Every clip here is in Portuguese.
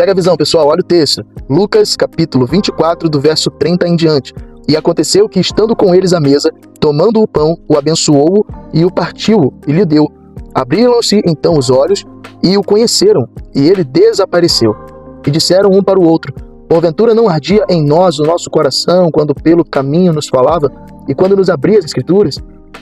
Pega a visão, pessoal, olha o texto. Lucas, capítulo 24, do verso 30 em diante. E aconteceu que, estando com eles à mesa, tomando o pão, o abençoou e o partiu e lhe deu. Abriram-se então os olhos e o conheceram, e ele desapareceu. E disseram um para o outro: porventura não ardia em nós o nosso coração quando pelo caminho nos falava e quando nos abria as escrituras?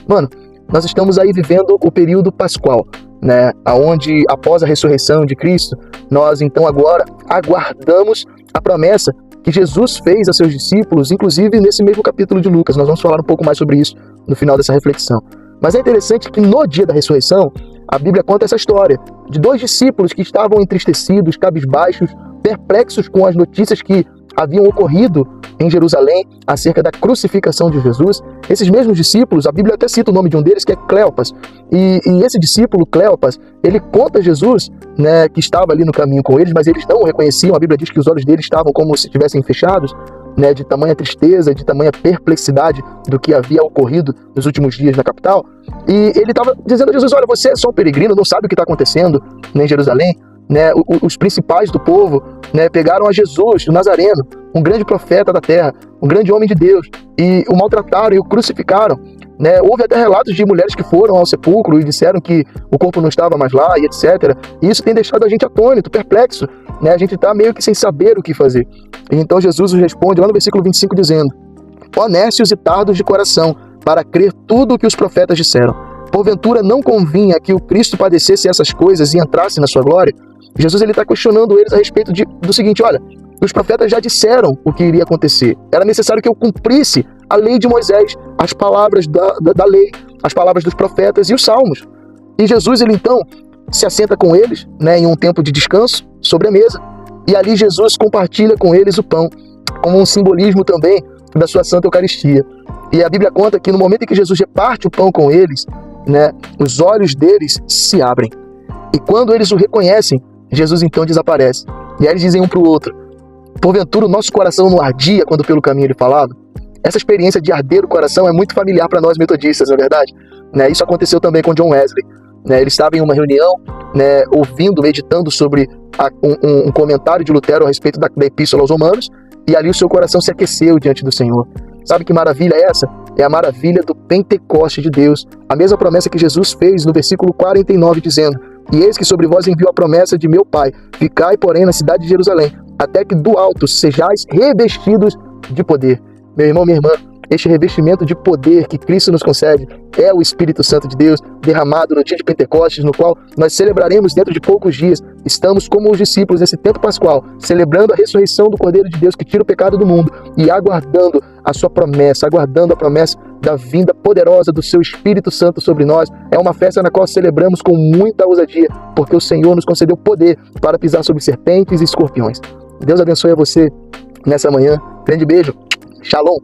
Mano, nós estamos aí vivendo o período pascual, né? Onde após a ressurreição de Cristo, nós então agora aguardamos a promessa que Jesus fez a seus discípulos, inclusive nesse mesmo capítulo de Lucas. Nós vamos falar um pouco mais sobre isso no final dessa reflexão. Mas é interessante que no dia da ressurreição, a Bíblia conta essa história de 2 discípulos que estavam entristecidos, cabisbaixos, perplexos com as notícias que haviam ocorrido em Jerusalém acerca da crucificação de Jesus. Esses mesmos discípulos, a Bíblia até cita o nome de um deles, que é Cleopas. E esse discípulo, Cleopas, ele conta a Jesus, né, que estava ali no caminho com eles, mas eles não o reconheciam. A Bíblia diz que os olhos deles estavam como se estivessem fechados, né, de tamanha tristeza, de tamanha perplexidade do que havia ocorrido nos últimos dias na capital. E ele estava dizendo a Jesus: olha, você é só um peregrino, não sabe o que está acontecendo em Jerusalém. Né, os principais do povo, né, pegaram a Jesus, o Nazareno, um grande profeta da terra, um grande homem de Deus, e o maltrataram e o crucificaram. Né? Houve até relatos de mulheres que foram ao sepulcro e disseram que o corpo não estava mais lá, e etc. E isso tem deixado a gente atônito, perplexo. Né? A gente está meio que sem saber o que fazer. E então Jesus responde lá no versículo 25 dizendo: ó nécios e tardos de coração, para crer tudo o que os profetas disseram. Porventura não convinha que o Cristo padecesse essas coisas e entrasse na sua glória? Jesus está questionando eles a respeito do seguinte: olha, os profetas já disseram o que iria acontecer. Era necessário que eu cumprisse a lei de Moisés, as palavras da lei, as palavras dos profetas e os salmos. E Jesus, ele então se assenta com eles, né, em um tempo de descanso, sobre a mesa. E ali Jesus compartilha com eles o pão, como um simbolismo também da sua Santa Eucaristia. E a Bíblia conta que no momento em que Jesus reparte o pão com eles, né, os olhos deles se abrem. E quando eles o reconhecem, Jesus então desaparece. E aí eles dizem um para o outro: porventura o nosso coração não ardia quando pelo caminho ele falava? Essa experiência de arder o coração é muito familiar para nós metodistas, não é verdade? Né? Isso aconteceu também com John Wesley. Né? Ele estava em uma reunião, né, ouvindo, meditando sobre um comentário de Lutero a respeito da Epístola aos Romanos, e ali o seu coração se aqueceu diante do Senhor. Sabe que maravilha é essa? É a maravilha do Pentecoste de Deus. A mesma promessa que Jesus fez no versículo 49, dizendo: e eis que sobre vós envio a promessa de meu Pai, ficai, porém, na cidade de Jerusalém, até que do alto sejais revestidos de poder. Meu irmão, minha irmã, este revestimento de poder que Cristo nos concede é o Espírito Santo de Deus derramado no dia de Pentecostes, no qual nós celebraremos dentro de poucos dias. Estamos como os discípulos nesse tempo pascual, celebrando a ressurreição do Cordeiro de Deus que tira o pecado do mundo e aguardando a sua promessa, aguardando a promessa da vinda poderosa do seu Espírito Santo sobre nós. É uma festa na qual celebramos com muita ousadia, porque o Senhor nos concedeu poder para pisar sobre serpentes e escorpiões. Deus abençoe a você nessa manhã. Grande beijo. Shalom.